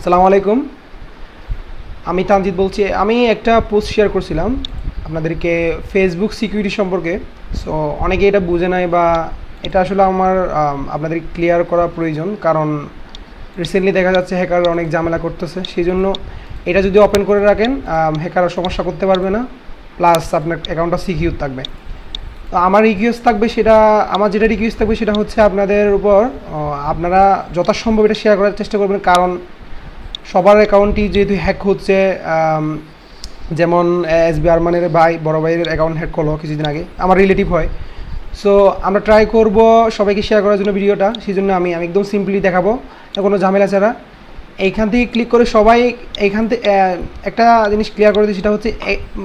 আসসালামু আলাইকুম। আমি তানজিদ বলছি। আমি একটা পোস্ট শেয়ার করছিলাম আপনাদেরকে ফেসবুক সিকিউরিটি সম্পর্কে। সো অনেকে এটা বুঝে নাই বা এটা আসলে আমার আপনাদের ক্লিয়ার করা প্রয়োজন, কারণ রিসেন্টলি দেখা যাচ্ছে হ্যাকার অনেক ঝামেলা করতেছে। সেই জন্য এটা যদি ওপেন করে রাখেন হ্যাকার সমস্যা করতে পারবে না, প্লাস আপনার অ্যাকাউন্টটা সিকিউর থাকবে। তো আমার রিকোয়েস্ট থাকবে সেটা, আমার যেটা রিকোয়েস্ট থাকবে সেটা হচ্ছে আপনাদের উপর আপনারা যথাসম্ভব এটা শেয়ার করার চেষ্টা করবেন, কারণ সবার অ্যাকাউন্টই যেহেতু হ্যাক হচ্ছে। যেমন এসবি আরমানের বড় ভাইয়ের অ্যাকাউন্ট হ্যাক করলো কিছুদিন আগে, আমার রিলেটিভ হয়। সো আমরা ট্রাই করব সবাইকে শেয়ার করার জন্য ভিডিওটা। সেই জন্য আমি একদম সিম্পলি দেখাবো, কোনো ঝামেলা ছাড়া। এইখান থেকে ক্লিক করে সবাই এইখান থেকে একটা জিনিস ক্লিয়ার করে দিই, সেটা হচ্ছে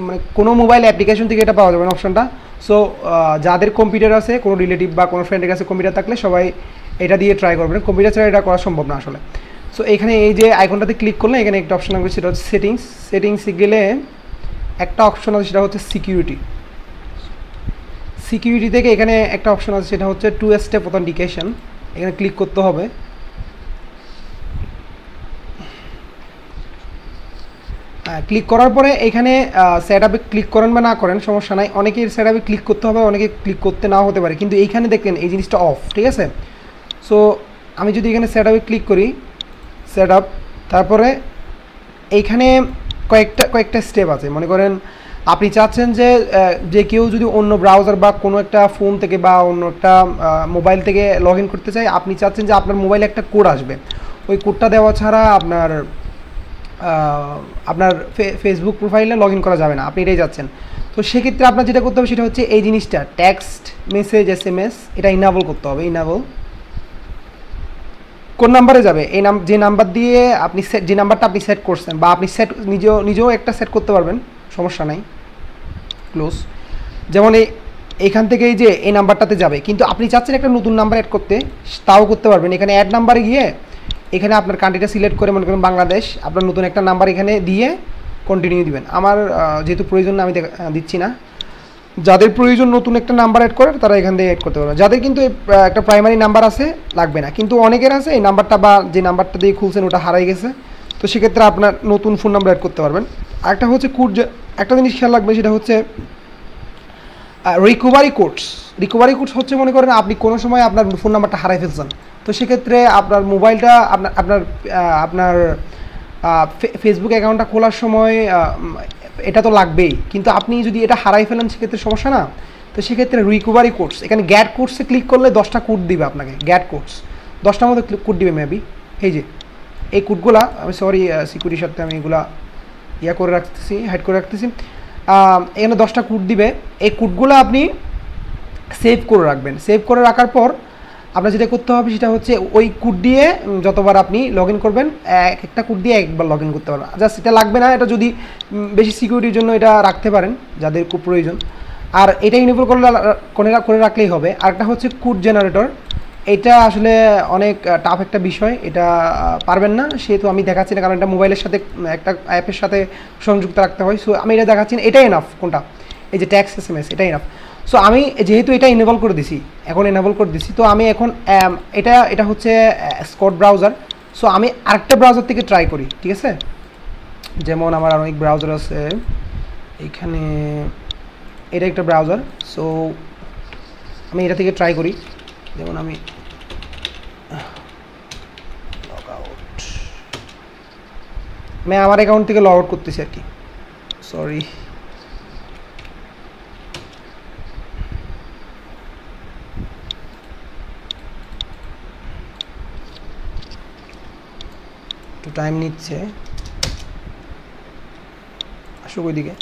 মানে কোনো মোবাইল অ্যাপ্লিকেশন থেকে এটা পাওয়া যাবে না অপশনটা। সো যাদের কম্পিউটার আছে, কোনো রিলেটিভ বা কোনো ফ্রেন্ডের কাছে কম্পিউটার থাকলে সবাই এটা দিয়ে ট্রাই করবেন। কম্পিউটার ছাড়া এটা করা সম্ভব না আসলে। সো এখানে এই যে আইকনটাতে ক্লিক করলে এখানে একটা অপশন আসবে, সেটা হচ্ছে সেটিংসে গেলে একটা অপশন আছে, সেটা হচ্ছে সিকিউরিটি থেকে এখানে একটা অপশন আছে, সেটা হচ্ছে 2 স্টেপ অথেন্টিকেশন। এখানে ক্লিক করতে হবে। ক্লিক করার পরে এখানে সেট আপে ক্লিক করেন বা না করেন সমস্যা নাই। অনেকের সেট আপে ক্লিক করতে হবে, অনেকে ক্লিক করতে নাও হতে পারে, কিন্তু এইখানে দেখেন এই জিনিসটা অফ, ঠিক আছে। সো আমি যদি এখানে সেট আপে ক্লিক করি, সেট আপ, তারপরে এইখানে কয়েকটা স্টেপ আছে। মনে করেন আপনি চাচ্ছেন যে কেউ যদি অন্য ব্রাউজার বা কোনো একটা ফোন থেকে বা অন্য একটা মোবাইল থেকে লগ ইন করতে চায়, আপনি চাচ্ছেন যে আপনার মোবাইলে একটা কোড আসবে, ওই কোডটা দেওয়া ছাড়া আপনার ফেসবুক প্রোফাইলে লগ ইন করা যাবে না, আপনি এটাই যাচ্ছেন। তো সেক্ষেত্রে আপনার যেটা করতে হবে সেটা হচ্ছে এই জিনিসটা টেক্সট মেসেজ SMS এটা ইনাবল করতে হবে। ইনাবল কোন নাম্বারে যাবে? যে নাম্বার দিয়ে আপনি যে নাম্বারটা আপনি সেট করছেন, বা আপনি নিজেও একটা সেট করতে পারবেন, সমস্যা নাই। ক্লোজ। যেমন এইখান থেকে এই নাম্বারটাতে যাবে, কিন্তু আপনি চাচ্ছেন একটা নতুন নাম্বার অ্যাড করতে, তাও করতে পারবেন। এখানে অ্যাড নাম্বারে গিয়ে এখানে আপনার কান্ট্রিটা সিলেক্ট করে, মনে করেন বাংলাদেশ, আপনার নতুন একটা নাম্বার এখানে দিয়ে কন্টিনিউ দিবেন। আমার যেহেতু প্রয়োজন না, আমি দিচ্ছি না। যাদের প্রয়োজন নতুন একটা নাম্বার অ্যাড করার, তারা এখান থেকে অ্যাড করতে পারবে। যাদের কিন্তু একটা প্রাইমারি নাম্বার আছে, লাগবে না। কিন্তু অনেকের আছে এই নাম্বারটা বা যে নাম্বারটা দিয়ে খুলছেন ওটা হারাই গেছে, তো সেক্ষেত্রে আপনার নতুন ফোন নাম্বার অ্যাড করতে পারবেন। আরেকটা হচ্ছে একটা জিনিস খেয়াল রাখবে, সেটা হচ্ছে রিকভারি কোডস হচ্ছে, মনে করেন আপনি কোনো সময় আপনার ফোন নাম্বারটা হারাই ফেলছেন, তো সেক্ষেত্রে আপনার মোবাইলটা আপনার ফেসবুক অ্যাকাউন্টটা খোলার সময় এটা তো লাগবেই, কিন্তু আপনি যদি এটা হারাই ফেলেন সেক্ষেত্রে সমস্যা না। তো সেক্ষেত্রে রিকভারি কোডস, এখানে গ্যাট কোডসে ক্লিক করলে 10টা কোড দিবে আপনাকে। গ্যাট কোডস 10টার মধ্যে কোড দিবে মেবি। এই যে এই কোডগুলা, আমি সরি সিকিউরিটির সাথে আমি এগুলা করে রাখতেছি, হাইড করে রাখতেছি। এখানে 10টা কোড দিবে। এই কোডগুলো আপনি সেভ করে রাখবেন। সেভ করে রাখার পর আপনার যেটা করতে হবে সেটা হচ্ছে ওই কোড দিয়ে যতবার আপনি লগ ইন করবেন, একটা কোড দিয়ে একবার লগ ইন করতে পারবেন। জাস্ট এটা লাগবে না, এটা যদি বেশি সিকিউরিটির জন্য এটা রাখতে পারেন যাদের খুব প্রয়োজন। আর এটা ইনেবল করে রাখলেই হবে। আরেকটা হচ্ছে কোড জেনারেটর। এটা আসলে অনেক টাফ একটা বিষয়, এটা পারবেন না, সেহেতু আমি দেখাচ্ছি না, কারণ এটা মোবাইলের সাথে একটা অ্যাপের সাথে সংযুক্ত রাখতে হয়। সো আমি এটা দেখাচ্ছি না, এটাই এনাফ। কোনটা? এই যে ট্যাক্স SMS, এটাই এনাফ। সো আমি যেহেতু এটা এনেবল করে দিছি, তো আমি এখন এটা হচ্ছে স্কট ব্রাউজার। সো আমি আরেকটা ব্রাউজার থেকে ট্রাই করি, ঠিক আছে। যেমন আমার অনেক ব্রাউজার আছে, এখানে এটা একটা ব্রাউজার। সো আমি এটা থেকে ট্রাই করি। যেমন আমি আমার অ্যাকাউন্ট থেকে লগ আউট করতেছি আর কি, সরি। একটু টাইম নিচ্ছে, আসুক ওইদিকে।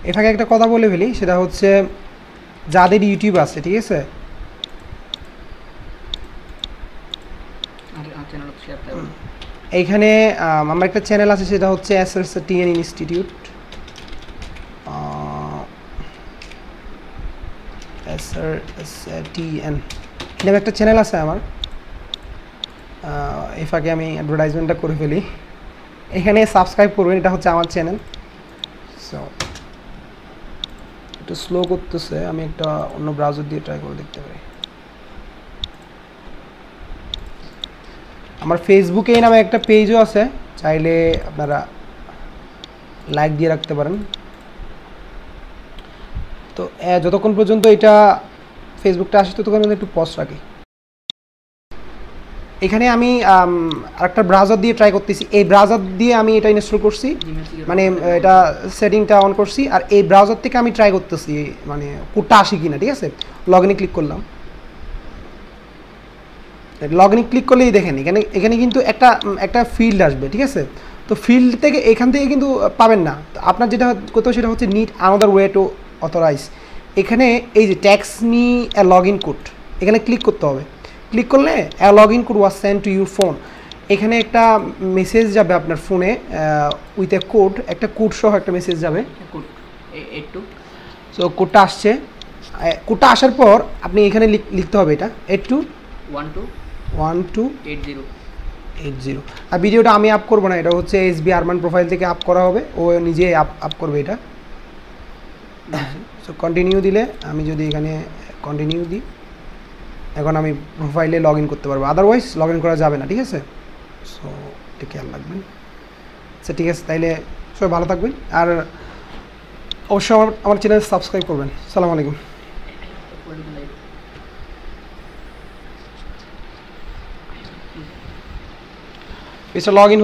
এর আগে একটা কথা বলে ফেলি, সেটা হচ্ছে যাদের ইউটিউব আছে, ঠিক আছে, এইখানে আমার একটা চ্যানেল আছে, সেটা হচ্ছে SRTN ইনস্টিটিউট। SRTN নামে একটা চ্যানেল আছে আমার। এই ফাঁকে আমি অ্যাডভার্টাইজমেন্টটা করে ফেলি। এখানে সাবস্ক্রাইব করবেন, এটা হচ্ছে আমার চ্যানেল। সো একটু স্লো করতেছে, আমি একটা অন্য ব্রাউজার দিয়ে ট্রাই করে দেখতে পারি। আমার ফেসবুকে এই নামে একটা পেজও আছে, চাইলে আপনারা লাইক দিয়ে রাখতে পারেন। তো যতক্ষণ পর্যন্ত এটা ফেসবুকটা আসে ততক্ষণ একটু পজ রাখি। এখানে আমি আরেকটা ব্রাউজার দিয়ে ট্রাই করতেছি, এই ব্রাউজার দিয়ে আমি এটা ইনস্টল করছি, মানে এটা সেটিংটা অন করছি, আর এই ব্রাউজার থেকে আমি ট্রাই করতেছি মানে কোডটা আসে কিনা। ঠিক আছে, লগ ইনে ক্লিক করলাম। লগ ইনে ক্লিক করলেই দেখেন এখানে কিন্তু একটা ফিল্ড আসবে। ঠিক আছে, তো ফিল্ড থেকে এখান থেকে কিন্তু পাবেন না, আপনার যেটা করতে হবে সেটা হচ্ছে need another way to authorize. এখানে এই যে text me a log in code, এখানে ক্লিক করতে হবে। ক্লিক করলে log in code was send to your phone, এখানে একটা মেসেজ যাবে আপনার ফোনে উইথ এ কোড, একটা কোড সহ একটা মেসেজ যাবে। সো কোডটা আসছে, কোডটা আসার পর আপনি এখানে লিখতে হবে এটা 821280। আর ভিডিওটা আমি আপ করবো না, এটা হচ্ছে এসবি আরমান প্রোফাইল থেকে আপ করা হবে, ও নিজে আপ করবে এটা। সো কন্টিনিউ দিলে, আমি যদি এখানে কন্টিনিউ দিই, এখন আমি প্রোফাইলে লগ ইন করতে পারবো, আদারওয়াইজ লগ ইন করা যাবে না। ঠিক আছে, সো এটা খেয়াল রাখবেন। আচ্ছা ঠিক আছে, তাইলে সবাই ভালো থাকবেন, আর অবশ্যই আমার চ্যানেল সাবস্ক্রাইব করবেন। সালাম আলাইকুম। এটা লগ ইন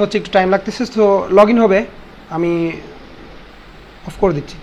হচ্ছে, একটু টাইম লাগতেছে, তো লগ ইন হবে, আমি অফ করে দিচ্ছি।